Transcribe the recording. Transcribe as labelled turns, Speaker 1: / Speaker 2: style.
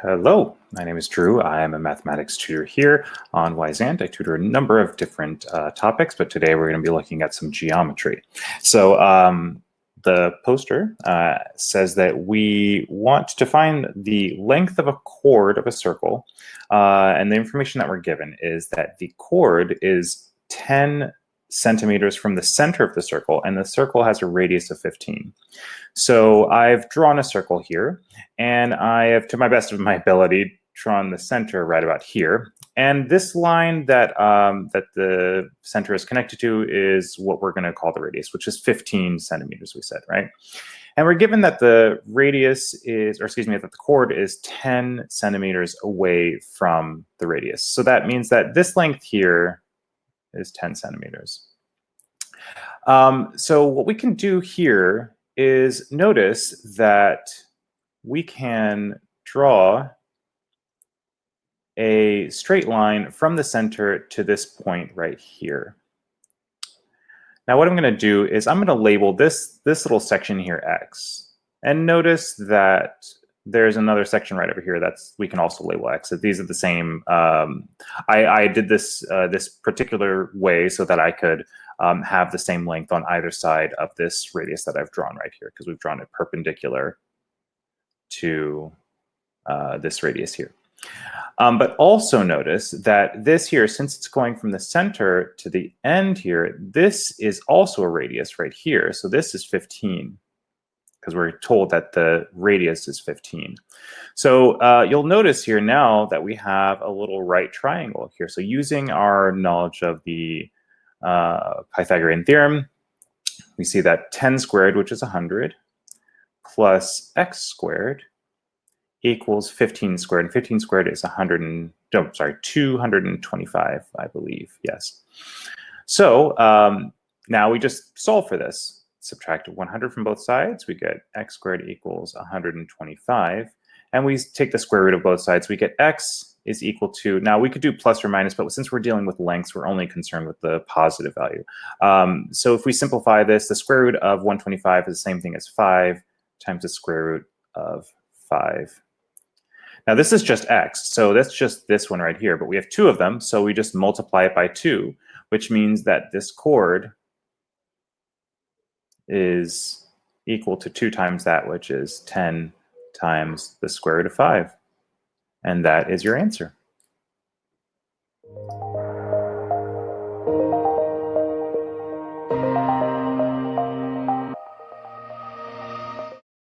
Speaker 1: Hello, my name is Drew. I am a mathematics tutor here on Wyzant. I tutor a number of different topics, but today we're going to be looking at some geometry. So the poster says that we want to find the length of a chord of a circle, and the information that we're given is that the chord is 10 centimeters from the center of the circle, and the circle has a radius of 15. So I've drawn a circle here, and I have, to my best of my ability, drawn the center right about here. And this line that that the center is connected to is what we're going to call the radius, which is 15 centimeters, we said, right? And we're given that the radius is, or excuse me, that the chord is 10 centimeters away from the radius. So that means that this length here is 10 centimeters. So what we can do here is notice that we can draw a straight line from the center to this point right here. Now what I'm going to do is I'm going to label this little section here X. And notice that there's another section right over here we can also label X. So these are the same. I did this this particular way so that I could have the same length on either side of this radius that I've drawn right here, because we've drawn it perpendicular to this radius here. But also notice that this here, since it's going from the center to the end here, this is also a radius right here. So this is 15, because we're told that the radius is 15. So you'll notice here now that we have a little right triangle here. So using our knowledge of the Pythagorean theorem, we see that 10 squared, which is 100, plus x squared equals 15 squared. And 15 squared is 225, I believe. Yes. So now we just solve for this. Subtract 100 from both sides, we get x squared equals 125. And we take the square root of both sides, we get x is equal to, now we could do plus or minus, but since we're dealing with lengths, we're only concerned with the positive value. So if we simplify this, the square root of 125 is the same thing as 5 times the square root of 5. Now this is just x, so that's just this one right here, but we have two of them, so we just multiply it by 2, which means that this chord is equal to 2 times that, which is 10 times the square root of 5. And that is your answer.